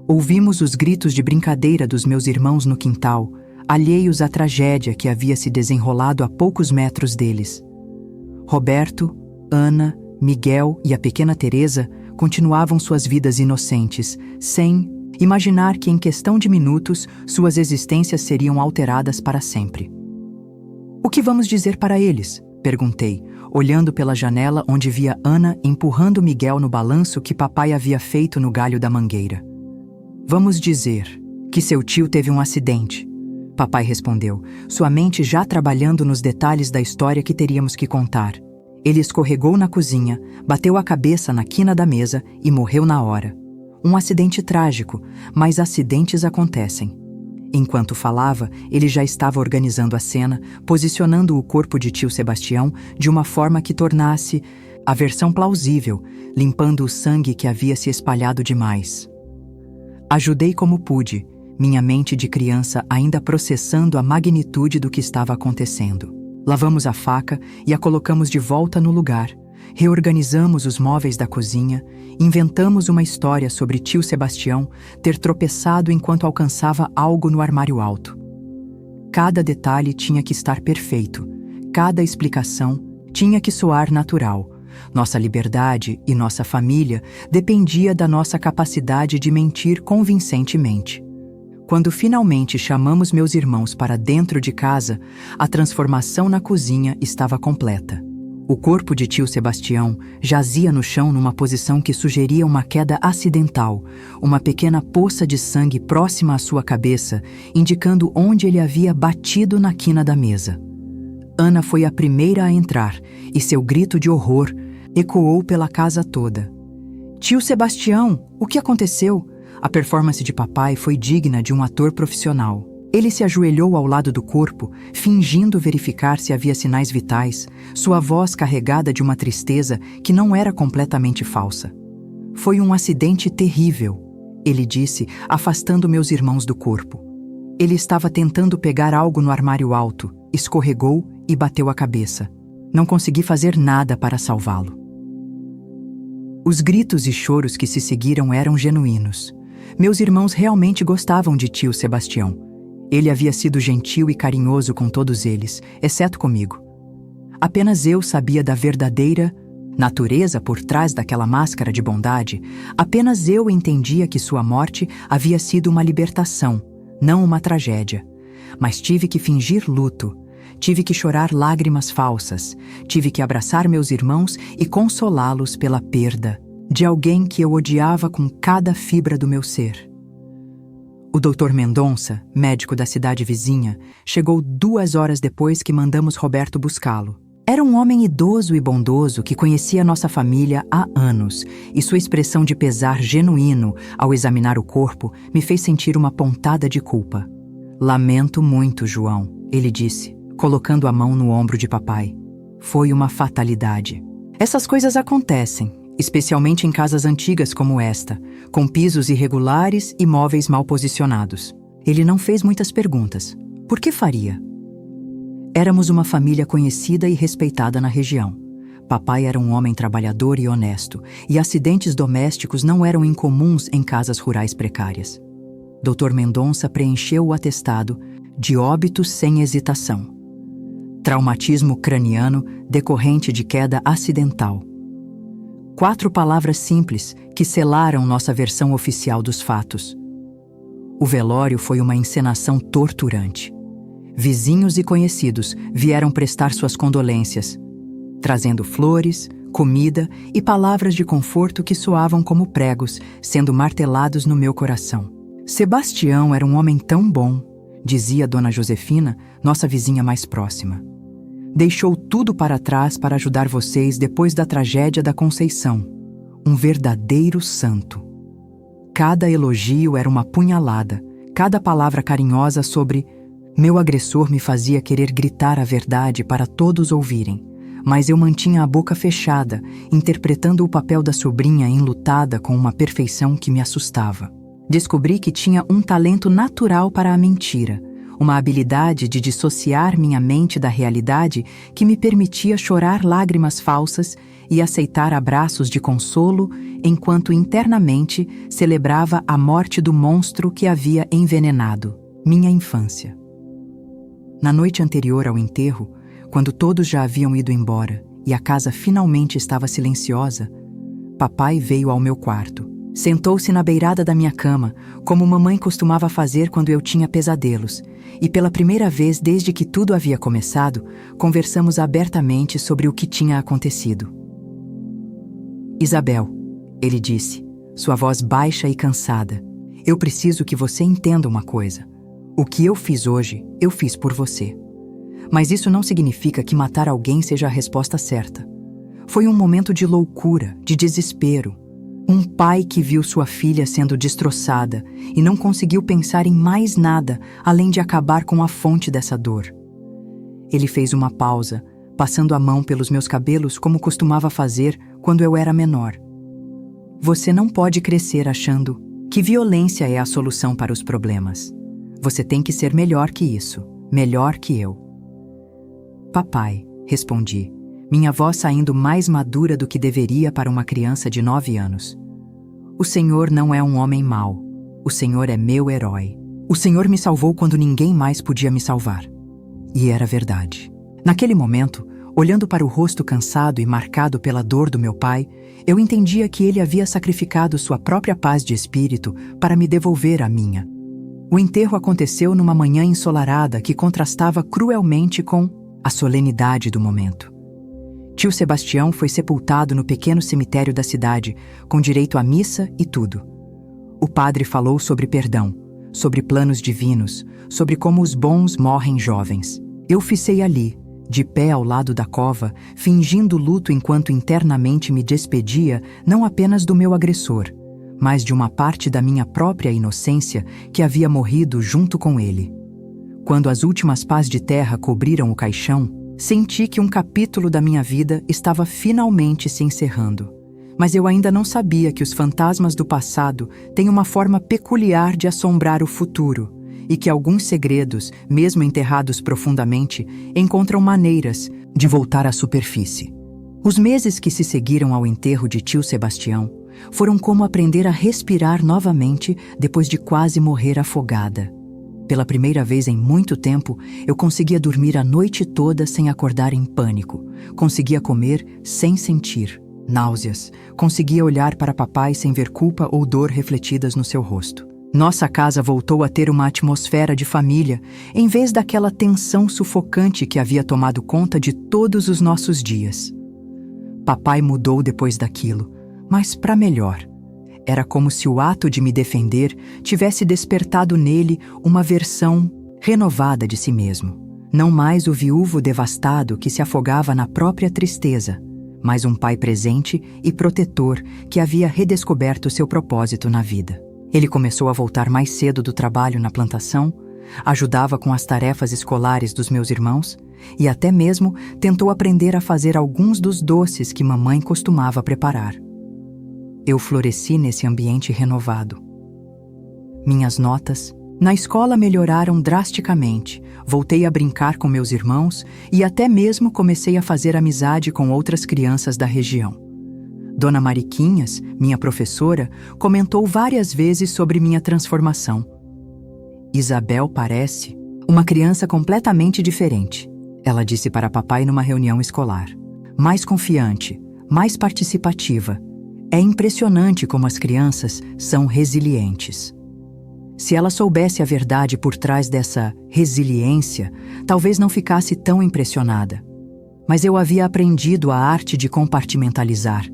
Ouvimos os gritos de brincadeira dos meus irmãos no quintal, alheios à tragédia que havia se desenrolado a poucos metros deles. Roberto, Ana, Miguel e a pequena Teresa continuavam suas vidas inocentes, sem imaginar que em questão de minutos suas existências seriam alteradas para sempre. O que vamos dizer para eles? Perguntei, olhando pela janela onde via Ana empurrando Miguel no balanço que papai havia feito no galho da mangueira. Vamos dizer que seu tio teve um acidente. Papai respondeu, sua mente já trabalhando nos detalhes da história que teríamos que contar. Ele escorregou na cozinha, bateu a cabeça na quina da mesa e morreu na hora. Um acidente trágico, mas acidentes acontecem. Enquanto falava, ele já estava organizando a cena, posicionando o corpo de tio Sebastião de uma forma que tornasse a versão plausível, limpando o sangue que havia se espalhado demais. Ajudei como pude, minha mente de criança ainda processando a magnitude do que estava acontecendo. Lavamos a faca e a colocamos de volta no lugar, reorganizamos os móveis da cozinha, inventamos uma história sobre tio Sebastião ter tropeçado enquanto alcançava algo no armário alto. Cada detalhe tinha que estar perfeito, cada explicação tinha que soar natural. Nossa liberdade e nossa família dependia da nossa capacidade de mentir convincentemente. Quando finalmente chamamos meus irmãos para dentro de casa, a transformação na cozinha estava completa. O corpo de tio Sebastião jazia no chão numa posição que sugeria uma queda acidental, uma pequena poça de sangue próxima à sua cabeça, indicando onde ele havia batido na quina da mesa. Ana foi a primeira a entrar, e seu grito de horror ecoou pela casa toda. Tio Sebastião, o que aconteceu? A performance de papai foi digna de um ator profissional. Ele se ajoelhou ao lado do corpo, fingindo verificar se havia sinais vitais, sua voz carregada de uma tristeza que não era completamente falsa. Foi um acidente terrível, ele disse, afastando meus irmãos do corpo. Ele estava tentando pegar algo no armário alto, escorregou e bateu a cabeça. Não consegui fazer nada para salvá-lo. Os gritos e choros que se seguiram eram genuínos. Meus irmãos realmente gostavam de tio Sebastião. Ele havia sido gentil e carinhoso com todos eles, exceto comigo. Apenas eu sabia da verdadeira natureza por trás daquela máscara de bondade. Apenas eu entendia que sua morte havia sido uma libertação, não uma tragédia. Mas tive que fingir luto. Tive que chorar lágrimas falsas. Tive que abraçar meus irmãos e consolá-los pela perda de alguém que eu odiava com cada fibra do meu ser. O Dr. Mendonça, médico da cidade vizinha, chegou 2 horas depois que mandamos Roberto buscá-lo. Era um homem idoso e bondoso que conhecia nossa família há anos, e sua expressão de pesar genuíno ao examinar o corpo me fez sentir uma pontada de culpa. Lamento muito, João, ele disse, colocando a mão no ombro de papai. Foi uma fatalidade. Essas coisas acontecem, especialmente em casas antigas como esta, com pisos irregulares e móveis mal posicionados. Ele não fez muitas perguntas. Por que faria? Éramos uma família conhecida e respeitada na região. Papai era um homem trabalhador e honesto, e acidentes domésticos não eram incomuns em casas rurais precárias. Dr. Mendonça preencheu o atestado de óbito sem hesitação. Traumatismo craniano decorrente de queda acidental. 4 palavras simples que selaram nossa versão oficial dos fatos. O velório foi uma encenação torturante. Vizinhos e conhecidos vieram prestar suas condolências, trazendo flores, comida e palavras de conforto que soavam como pregos sendo martelados no meu coração. Sebastião era um homem tão bom, dizia Dona Josefina, nossa vizinha mais próxima. Deixou tudo para trás para ajudar vocês depois da tragédia da Conceição. Um verdadeiro santo. Cada elogio era uma punhalada, cada palavra carinhosa sobre meu agressor me fazia querer gritar a verdade para todos ouvirem, mas eu mantinha a boca fechada, interpretando o papel da sobrinha enlutada com uma perfeição que me assustava. Descobri que tinha um talento natural para a mentira, uma habilidade de dissociar minha mente da realidade que me permitia chorar lágrimas falsas e aceitar abraços de consolo enquanto internamente celebrava a morte do monstro que havia envenenado minha infância. Na noite anterior ao enterro, quando todos já haviam ido embora e a casa finalmente estava silenciosa, papai veio ao meu quarto. Sentou-se na beirada da minha cama, como mamãe costumava fazer quando eu tinha pesadelos, e pela primeira vez desde que tudo havia começado, conversamos abertamente sobre o que tinha acontecido. Isabel, ele disse, sua voz baixa e cansada, eu preciso que você entenda uma coisa. O que eu fiz hoje, eu fiz por você. Mas isso não significa que matar alguém seja a resposta certa. Foi um momento de loucura, de desespero. Um pai que viu sua filha sendo destroçada e não conseguiu pensar em mais nada além de acabar com a fonte dessa dor. Ele fez uma pausa, passando a mão pelos meus cabelos como costumava fazer quando eu era menor. Você não pode crescer achando que violência é a solução para os problemas. Você tem que ser melhor que isso, melhor que eu. Papai, respondi, minha voz saindo mais madura do que deveria para uma criança de 9 anos. O Senhor não é um homem mau. O Senhor é meu herói. O Senhor me salvou quando ninguém mais podia me salvar. E era verdade. Naquele momento, olhando para o rosto cansado e marcado pela dor do meu pai, eu entendia que ele havia sacrificado sua própria paz de espírito para me devolver a minha. O enterro aconteceu numa manhã ensolarada que contrastava cruelmente com a solenidade do momento. Tio Sebastião foi sepultado no pequeno cemitério da cidade, com direito à missa e tudo. O padre falou sobre perdão, sobre planos divinos, sobre como os bons morrem jovens. Eu ficei ali, de pé ao lado da cova, fingindo luto enquanto internamente me despedia não apenas do meu agressor, mas de uma parte da minha própria inocência que havia morrido junto com ele. Quando as últimas pás de terra cobriram o caixão, senti que um capítulo da minha vida estava finalmente se encerrando. Mas eu ainda não sabia que os fantasmas do passado têm uma forma peculiar de assombrar o futuro e que alguns segredos, mesmo enterrados profundamente, encontram maneiras de voltar à superfície. Os meses que se seguiram ao enterro de tio Sebastião foram como aprender a respirar novamente depois de quase morrer afogada. Pela primeira vez em muito tempo, eu conseguia dormir a noite toda sem acordar em pânico. Conseguia comer sem sentir náuseas. Conseguia olhar para papai sem ver culpa ou dor refletidas no seu rosto. Nossa casa voltou a ter uma atmosfera de família, em vez daquela tensão sufocante que havia tomado conta de todos os nossos dias. Papai mudou depois daquilo, mas para melhor. Era como se o ato de me defender tivesse despertado nele uma versão renovada de si mesmo. Não mais o viúvo devastado que se afogava na própria tristeza, mas um pai presente e protetor que havia redescoberto seu propósito na vida. Ele começou a voltar mais cedo do trabalho na plantação, ajudava com as tarefas escolares dos meus irmãos e até mesmo tentou aprender a fazer alguns dos doces que mamãe costumava preparar. Eu floresci nesse ambiente renovado. Minhas notas na escola melhoraram drasticamente, voltei a brincar com meus irmãos e até mesmo comecei a fazer amizade com outras crianças da região. Dona Mariquinhas, minha professora, comentou várias vezes sobre minha transformação. Isabel parece uma criança completamente diferente, ela disse para papai numa reunião escolar. Mais confiante, mais participativa. É impressionante como as crianças são resilientes. Se ela soubesse a verdade por trás dessa resiliência, talvez não ficasse tão impressionada. Mas eu havia aprendido a arte de compartimentalizar,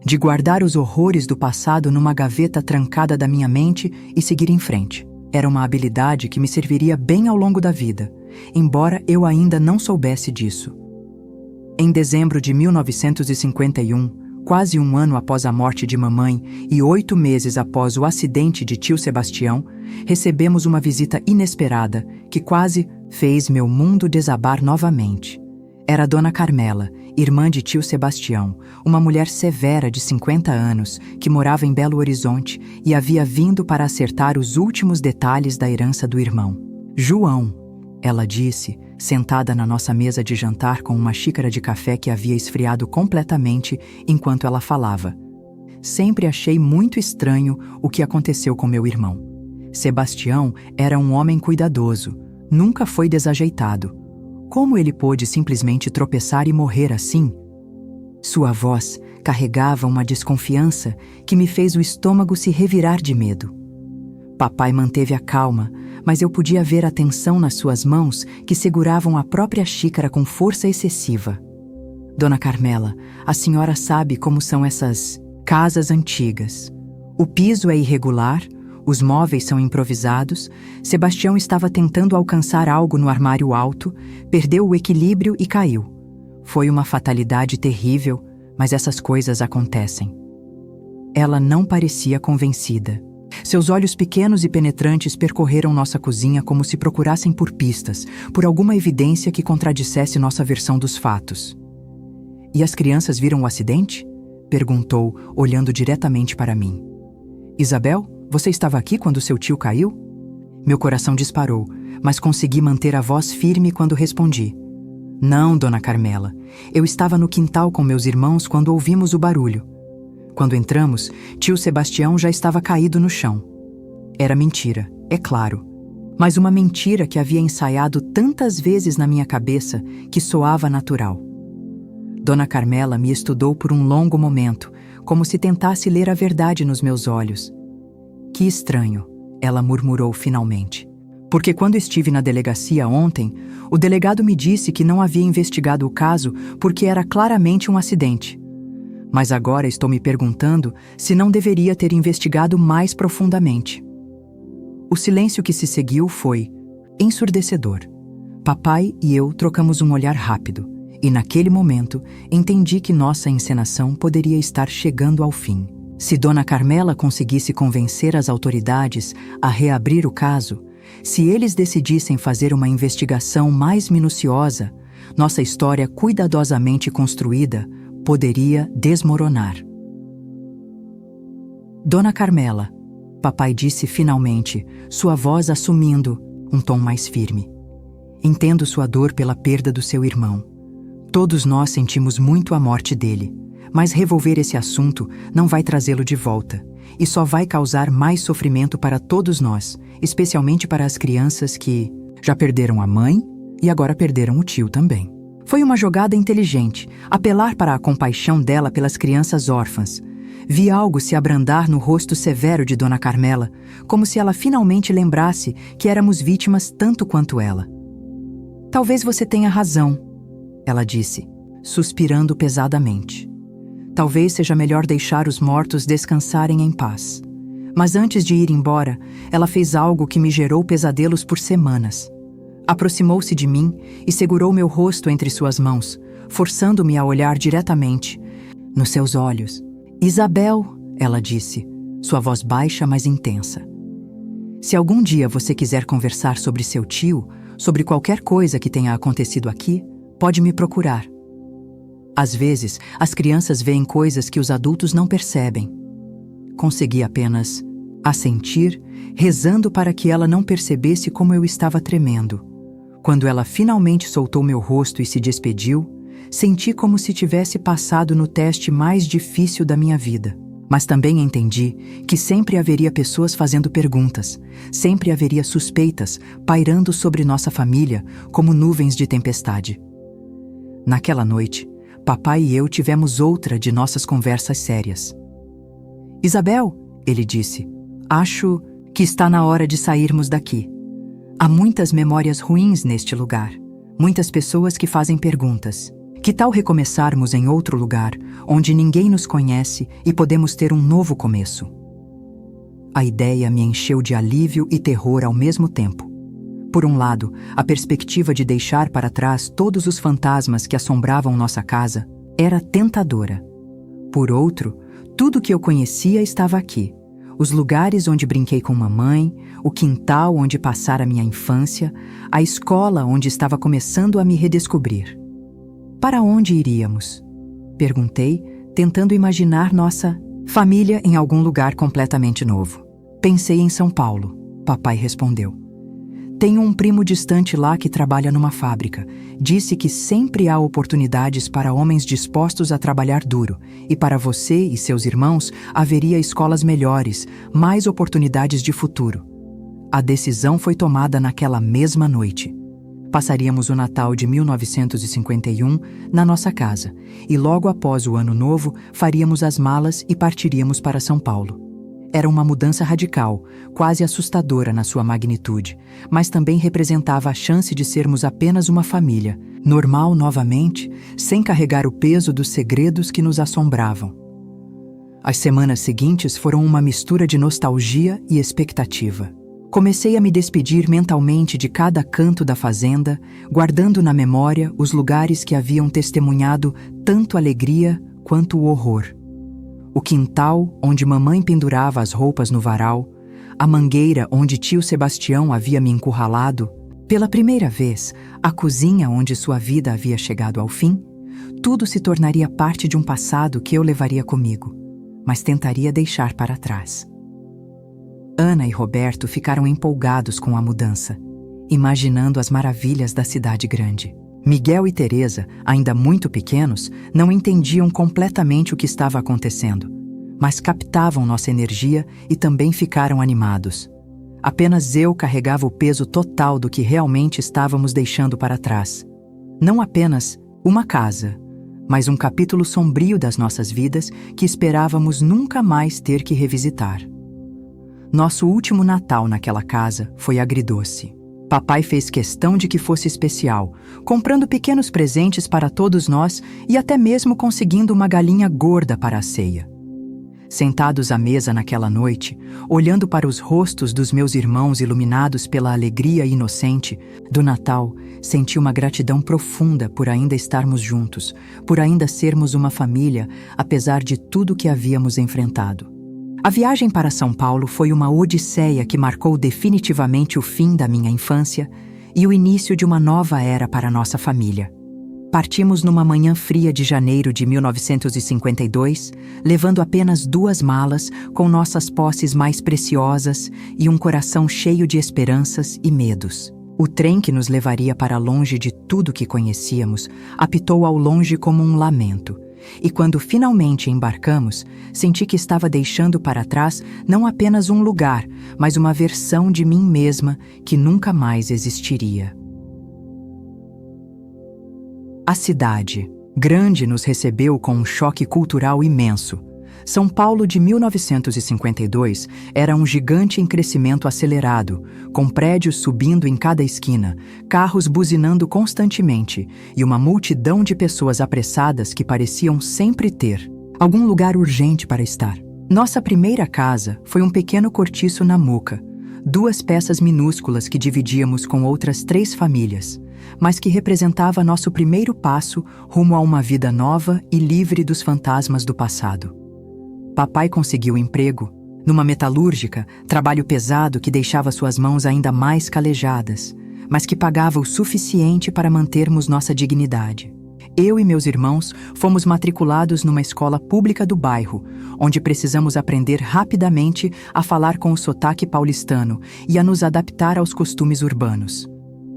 de guardar os horrores do passado numa gaveta trancada da minha mente e seguir em frente. Era uma habilidade que me serviria bem ao longo da vida, embora eu ainda não soubesse disso. Em dezembro de 1951, quase um ano após a morte de mamãe e 8 meses após o acidente de tio Sebastião, recebemos uma visita inesperada que quase fez meu mundo desabar novamente. Era Dona Carmela, irmã de tio Sebastião, uma mulher severa de 50 anos que morava em Belo Horizonte e havia vindo para acertar os últimos detalhes da herança do irmão. João, ela disse, sentada na nossa mesa de jantar com uma xícara de café que havia esfriado completamente enquanto ela falava. Sempre achei muito estranho o que aconteceu com meu irmão. Sebastião era um homem cuidadoso, nunca foi desajeitado. Como ele pôde simplesmente tropeçar e morrer assim? Sua voz carregava uma desconfiança que me fez o estômago se revirar de medo. Papai manteve a calma, mas eu podia ver a tensão nas suas mãos que seguravam a própria xícara com força excessiva. Dona Carmela, a senhora sabe como são essas casas antigas. O piso é irregular, Os móveis são improvisados, Sebastião estava tentando alcançar algo no armário alto, perdeu o equilíbrio e caiu. Foi uma fatalidade terrível, mas essas coisas acontecem. Ela não parecia convencida. Seus olhos pequenos e penetrantes percorreram nossa cozinha como se procurassem por pistas, por alguma evidência que contradissesse nossa versão dos fatos. "E as crianças viram o acidente?" perguntou, olhando diretamente para mim. "Isabel, você estava aqui quando seu tio caiu?" Meu coração disparou, mas consegui manter a voz firme quando respondi. "Não, dona Carmela. Eu estava no quintal com meus irmãos quando ouvimos o barulho. Quando entramos, tio Sebastião já estava caído no chão." Era mentira, é claro. Mas uma mentira que havia ensaiado tantas vezes na minha cabeça que soava natural. Dona Carmela me estudou por um longo momento, como se tentasse ler a verdade nos meus olhos. "Que estranho", ela murmurou finalmente. "Porque quando estive na delegacia ontem, o delegado me disse que não havia investigado o caso porque era claramente um acidente. Mas agora estou me perguntando se não deveria ter investigado mais profundamente." O silêncio que se seguiu foi ensurdecedor. Papai e eu trocamos um olhar rápido, e naquele momento entendi que nossa encenação poderia estar chegando ao fim. Se Dona Carmela conseguisse convencer as autoridades a reabrir o caso, se eles decidissem fazer uma investigação mais minuciosa, nossa história cuidadosamente construída poderia desmoronar. "Dona Carmela", papai disse finalmente, sua voz assumindo um tom mais firme. "Entendo sua dor pela perda do seu irmão. Todos nós sentimos muito a morte dele, mas revolver esse assunto não vai trazê-lo de volta, e só vai causar mais sofrimento para todos nós, especialmente para as crianças que já perderam a mãe e agora perderam o tio também. Foi uma jogada inteligente, apelar para a compaixão dela pelas crianças órfãs. Vi algo se abrandar no rosto severo de Dona Carmela, como se ela finalmente lembrasse que éramos vítimas tanto quanto ela. "Talvez você tenha razão", ela disse, suspirando pesadamente. "Talvez seja melhor deixar os mortos descansarem em paz." Mas antes de ir embora, ela fez algo que me gerou pesadelos por semanas. Aproximou-se de mim e segurou meu rosto entre suas mãos, forçando-me a olhar diretamente nos seus olhos. "Isabel", ela disse, sua voz baixa, mas intensa. "Se algum dia você quiser conversar sobre seu tio, sobre qualquer coisa que tenha acontecido aqui, pode me procurar. Às vezes, as crianças veem coisas que os adultos não percebem." Consegui apenas assentir, rezando para que ela não percebesse como eu estava tremendo. Quando ela finalmente soltou meu rosto e se despediu, senti como se tivesse passado no teste mais difícil da minha vida. Mas também entendi que sempre haveria pessoas fazendo perguntas, sempre haveria suspeitas pairando sobre nossa família como nuvens de tempestade. Naquela noite, papai e eu tivemos outra de nossas conversas sérias. "Isabel", ele disse, "acho que está na hora de sairmos daqui. Há muitas memórias ruins neste lugar, muitas pessoas que fazem perguntas. Que tal recomeçarmos em outro lugar, onde ninguém nos conhece e podemos ter um novo começo?" A ideia me encheu de alívio e terror ao mesmo tempo. Por um lado, a perspectiva de deixar para trás todos os fantasmas que assombravam nossa casa era tentadora. Por outro, tudo que eu conhecia estava aqui. Os lugares onde brinquei com mamãe, o quintal onde passara minha infância, a escola onde estava começando a me redescobrir. "Para onde iríamos?" perguntei, tentando imaginar nossa família em algum lugar completamente novo. "Pensei em São Paulo", papai respondeu. "Tenho um primo distante lá que trabalha numa fábrica. Disse que sempre há oportunidades para homens dispostos a trabalhar duro, e para você e seus irmãos haveria escolas melhores, mais oportunidades de futuro." A decisão foi tomada naquela mesma noite. Passaríamos o Natal de 1951 na nossa casa, e logo após o Ano Novo faríamos as malas e partiríamos para São Paulo. Era uma mudança radical, quase assustadora na sua magnitude, mas também representava a chance de sermos apenas uma família, normal novamente, sem carregar o peso dos segredos que nos assombravam. As semanas seguintes foram uma mistura de nostalgia e expectativa. Comecei a me despedir mentalmente de cada canto da fazenda, guardando na memória os lugares que haviam testemunhado tanto alegria quanto o horror. O quintal onde mamãe pendurava as roupas no varal, a mangueira onde tio Sebastião havia me encurralado, pela primeira vez, a cozinha onde sua vida havia chegado ao fim, tudo se tornaria parte de um passado que eu levaria comigo, mas tentaria deixar para trás. Ana e Roberto ficaram empolgados com a mudança, imaginando as maravilhas da cidade grande. Miguel e Teresa, ainda muito pequenos, não entendiam completamente o que estava acontecendo, mas captavam nossa energia e também ficaram animados. Apenas eu carregava o peso total do que realmente estávamos deixando para trás. Não apenas uma casa, mas um capítulo sombrio das nossas vidas que esperávamos nunca mais ter que revisitar. Nosso último Natal naquela casa foi agridoce. Papai fez questão de que fosse especial, comprando pequenos presentes para todos nós e até mesmo conseguindo uma galinha gorda para a ceia. Sentados à mesa naquela noite, olhando para os rostos dos meus irmãos iluminados pela alegria inocente do Natal, senti uma gratidão profunda por ainda estarmos juntos, por ainda sermos uma família, apesar de tudo que havíamos enfrentado. A viagem para São Paulo foi uma odisseia que marcou definitivamente o fim da minha infância e o início de uma nova era para nossa família. Partimos numa manhã fria de janeiro de 1952, levando apenas 2 malas com nossas posses mais preciosas e um coração cheio de esperanças e medos. O trem que nos levaria para longe de tudo que conhecíamos apitou ao longe como um lamento. E quando finalmente embarcamos, senti que estava deixando para trás não apenas um lugar, mas uma versão de mim mesma que nunca mais existiria. A cidade grande nos recebeu com um choque cultural imenso. São Paulo de 1952 era um gigante em crescimento acelerado, com prédios subindo em cada esquina, carros buzinando constantemente e uma multidão de pessoas apressadas que pareciam sempre ter algum lugar urgente para estar. Nossa primeira casa foi um pequeno cortiço na Muca, 2 peças minúsculas que dividíamos com outras 3 famílias, mas que representava nosso primeiro passo rumo a uma vida nova e livre dos fantasmas do passado. Papai conseguiu emprego numa metalúrgica, trabalho pesado que deixava suas mãos ainda mais calejadas, mas que pagava o suficiente para mantermos nossa dignidade. Eu e meus irmãos fomos matriculados numa escola pública do bairro, onde precisamos aprender rapidamente a falar com o sotaque paulistano e a nos adaptar aos costumes urbanos.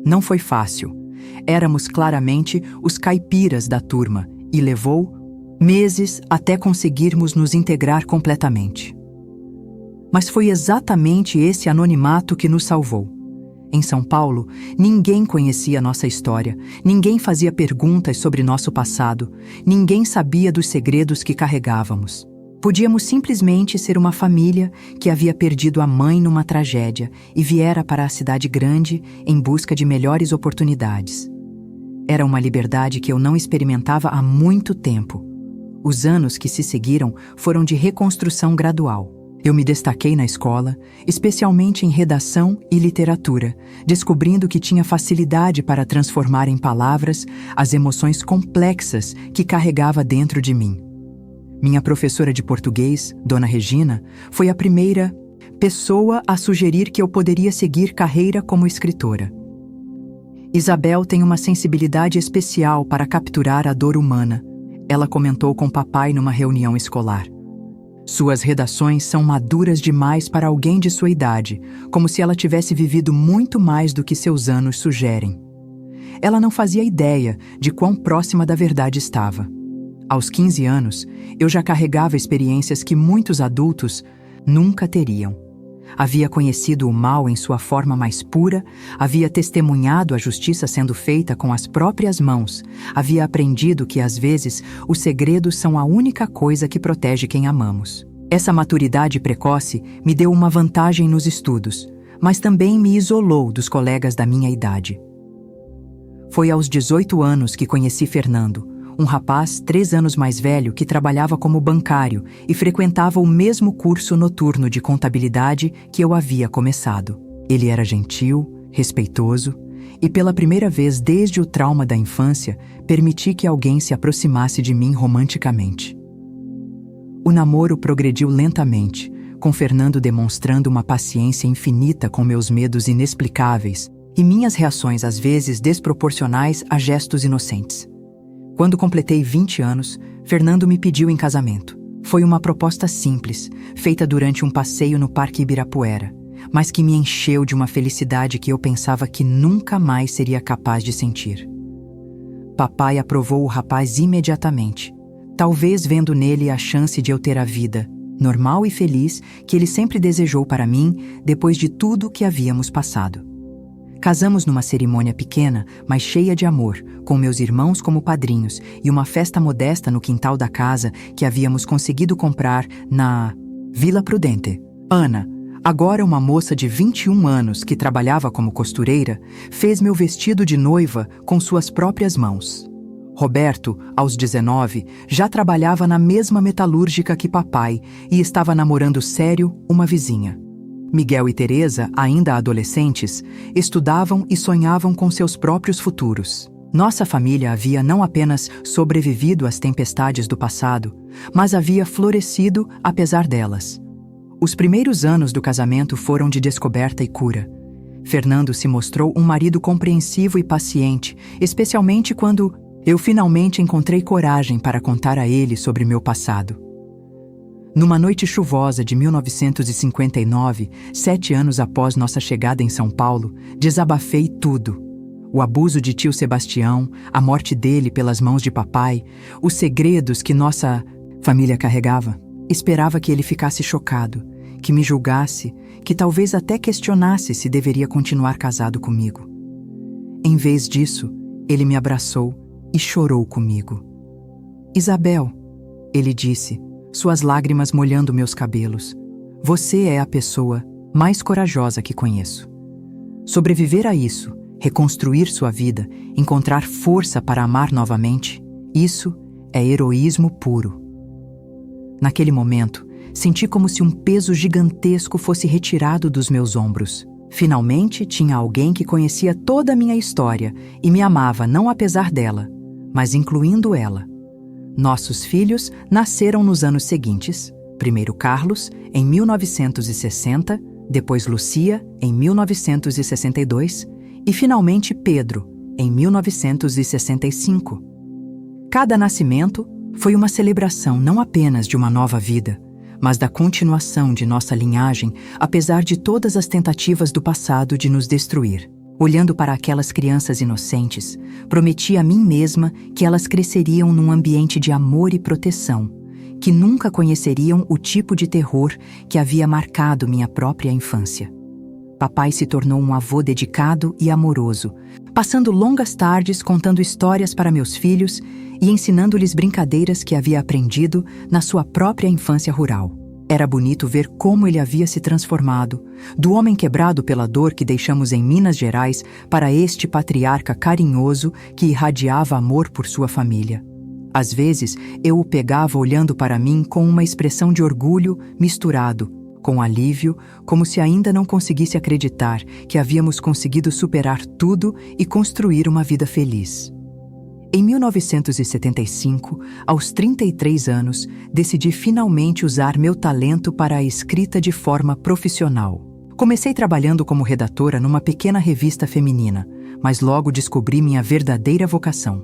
Não foi fácil. Éramos claramente os caipiras da turma e levou meses até conseguirmos nos integrar completamente. Mas foi exatamente esse anonimato que nos salvou. Em São Paulo, ninguém conhecia nossa história, ninguém fazia perguntas sobre nosso passado, ninguém sabia dos segredos que carregávamos. Podíamos simplesmente ser uma família que havia perdido a mãe numa tragédia e viera para a cidade grande em busca de melhores oportunidades. Era uma liberdade que eu não experimentava há muito tempo. Os anos que se seguiram foram de reconstrução gradual. Eu me destaquei na escola, especialmente em redação e literatura, descobrindo que tinha facilidade para transformar em palavras as emoções complexas que carregava dentro de mim. Minha professora de português, Dona Regina, foi a primeira pessoa a sugerir que eu poderia seguir carreira como escritora. Isabel tem uma sensibilidade especial para capturar a dor humana, ela comentou com papai numa reunião escolar. Suas redações são maduras demais para alguém de sua idade, como se ela tivesse vivido muito mais do que seus anos sugerem. Ela não fazia ideia de quão próxima da verdade estava. Aos 15 anos, eu já carregava experiências que muitos adultos nunca teriam. Havia conhecido o mal em sua forma mais pura, havia testemunhado a justiça sendo feita com as próprias mãos, havia aprendido que, às vezes, os segredos são a única coisa que protege quem amamos. Essa maturidade precoce me deu uma vantagem nos estudos, mas também me isolou dos colegas da minha idade. Foi aos 18 anos que conheci Fernando, um rapaz 3 anos mais velho que trabalhava como bancário e frequentava o mesmo curso noturno de contabilidade que eu havia começado. Ele era gentil, respeitoso e, pela primeira vez desde o trauma da infância, permiti que alguém se aproximasse de mim romanticamente. O namoro progrediu lentamente, com Fernando demonstrando uma paciência infinita com meus medos inexplicáveis e minhas reações às vezes desproporcionais a gestos inocentes. Quando completei 20 anos, Fernando me pediu em casamento. Foi uma proposta simples, feita durante um passeio no Parque Ibirapuera, mas que me encheu de uma felicidade que eu pensava que nunca mais seria capaz de sentir. Papai aprovou o rapaz imediatamente, talvez vendo nele a chance de eu ter a vida normal e feliz que ele sempre desejou para mim depois de tudo que havíamos passado. Casamos numa cerimônia pequena, mas cheia de amor, com meus irmãos como padrinhos e uma festa modesta no quintal da casa que havíamos conseguido comprar na Vila Prudente. Ana, agora uma moça de 21 anos que trabalhava como costureira, fez meu vestido de noiva com suas próprias mãos. Roberto, aos 19, já trabalhava na mesma metalúrgica que papai e estava namorando sério uma vizinha. Miguel e Teresa, ainda adolescentes, estudavam e sonhavam com seus próprios futuros. Nossa família havia não apenas sobrevivido às tempestades do passado, mas havia florescido apesar delas. Os primeiros anos do casamento foram de descoberta e cura. Fernando se mostrou um marido compreensivo e paciente, especialmente quando eu finalmente encontrei coragem para contar a ele sobre meu passado. Numa noite chuvosa de 1959, 7 anos após nossa chegada em São Paulo, desabafei tudo. O abuso de tio Sebastião, a morte dele pelas mãos de papai, os segredos que nossa família carregava. Esperava que ele ficasse chocado, que me julgasse, que talvez até questionasse se deveria continuar casado comigo. Em vez disso, ele me abraçou e chorou comigo. Isabel, ele disse, suas lágrimas molhando meus cabelos, você é a pessoa mais corajosa que conheço. Sobreviver a isso, reconstruir sua vida, encontrar força para amar novamente, isso é heroísmo puro. Naquele momento, senti como se um peso gigantesco fosse retirado dos meus ombros. Finalmente tinha alguém que conhecia toda a minha história e me amava não apesar dela, mas incluindo ela. Nossos filhos nasceram nos anos seguintes, primeiro Carlos, em 1960, depois Lucia, em 1962 e finalmente Pedro, em 1965. Cada nascimento foi uma celebração não apenas de uma nova vida, mas da continuação de nossa linhagem, apesar de todas as tentativas do passado de nos destruir. Olhando para aquelas crianças inocentes, prometi a mim mesma que elas cresceriam num ambiente de amor e proteção, que nunca conheceriam o tipo de terror que havia marcado minha própria infância. Papai se tornou um avô dedicado e amoroso, passando longas tardes contando histórias para meus filhos e ensinando-lhes brincadeiras que havia aprendido na sua própria infância rural. Era bonito ver como ele havia se transformado, do homem quebrado pela dor que deixamos em Minas Gerais para este patriarca carinhoso que irradiava amor por sua família. Às vezes, eu o pegava olhando para mim com uma expressão de orgulho misturado com alívio, como se ainda não conseguisse acreditar que havíamos conseguido superar tudo e construir uma vida feliz. Em 1975, aos 33 anos, decidi finalmente usar meu talento para a escrita de forma profissional. Comecei trabalhando como redatora numa pequena revista feminina, mas logo descobri minha verdadeira vocação: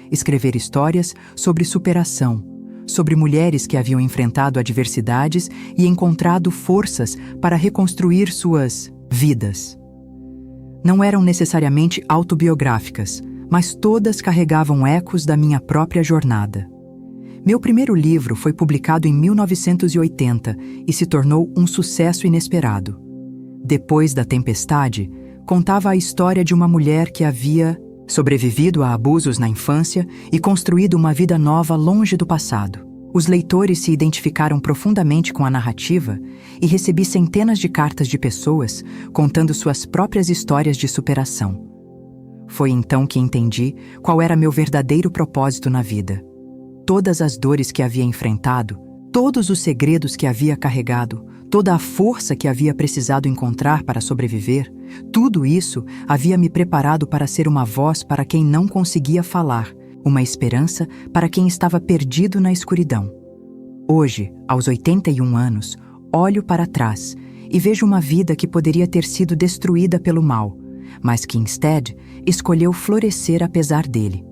escrever histórias sobre superação, sobre mulheres que haviam enfrentado adversidades e encontrado forças para reconstruir suas vidas. Não eram necessariamente autobiográficas, mas todas carregavam ecos da minha própria jornada. Meu primeiro livro foi publicado em 1980 e se tornou um sucesso inesperado. Depois da tempestade, contava a história de uma mulher que havia sobrevivido a abusos na infância e construído uma vida nova longe do passado. Os leitores se identificaram profundamente com a narrativa e recebi centenas de cartas de pessoas contando suas próprias histórias de superação. Foi então que entendi qual era meu verdadeiro propósito na vida. Todas as dores que havia enfrentado, todos os segredos que havia carregado, toda a força que havia precisado encontrar para sobreviver, tudo isso havia me preparado para ser uma voz para quem não conseguia falar, uma esperança para quem estava perdido na escuridão. Hoje, aos 81 anos, olho para trás e vejo uma vida que poderia ter sido destruída pelo mal, mas que, instead, escolheu florescer apesar dele.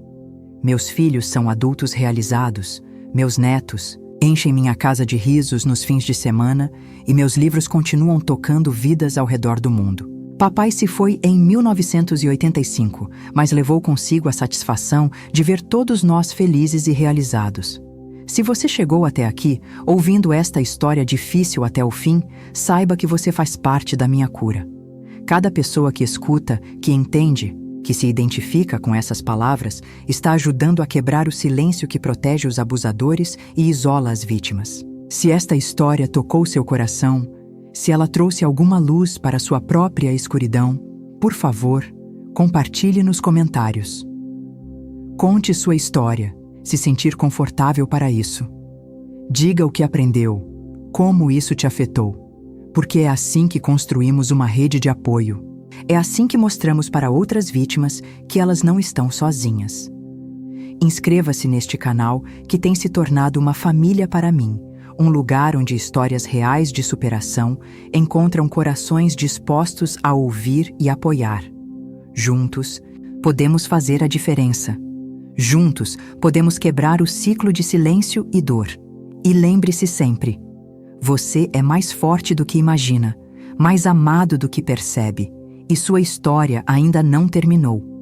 Meus filhos são adultos realizados, meus netos enchem minha casa de risos nos fins de semana e meus livros continuam tocando vidas ao redor do mundo. Papai se foi em 1985, mas levou consigo a satisfação de ver todos nós felizes e realizados. Se você chegou até aqui, ouvindo esta história difícil até o fim, saiba que você faz parte da minha cura. Cada pessoa que escuta, que entende, que se identifica com essas palavras, está ajudando a quebrar o silêncio que protege os abusadores e isola as vítimas. Se esta história tocou seu coração, se ela trouxe alguma luz para sua própria escuridão, por favor, compartilhe nos comentários. Conte sua história, se sentir confortável para isso. Diga o que aprendeu, como isso te afetou, porque é assim que construímos uma rede de apoio. É assim que mostramos para outras vítimas que elas não estão sozinhas. Inscreva-se neste canal que tem se tornado uma família para mim, um lugar onde histórias reais de superação encontram corações dispostos a ouvir e apoiar. Juntos, podemos fazer a diferença. Juntos, podemos quebrar o ciclo de silêncio e dor. E lembre-se sempre, você é mais forte do que imagina, mais amado do que percebe, e sua história ainda não terminou.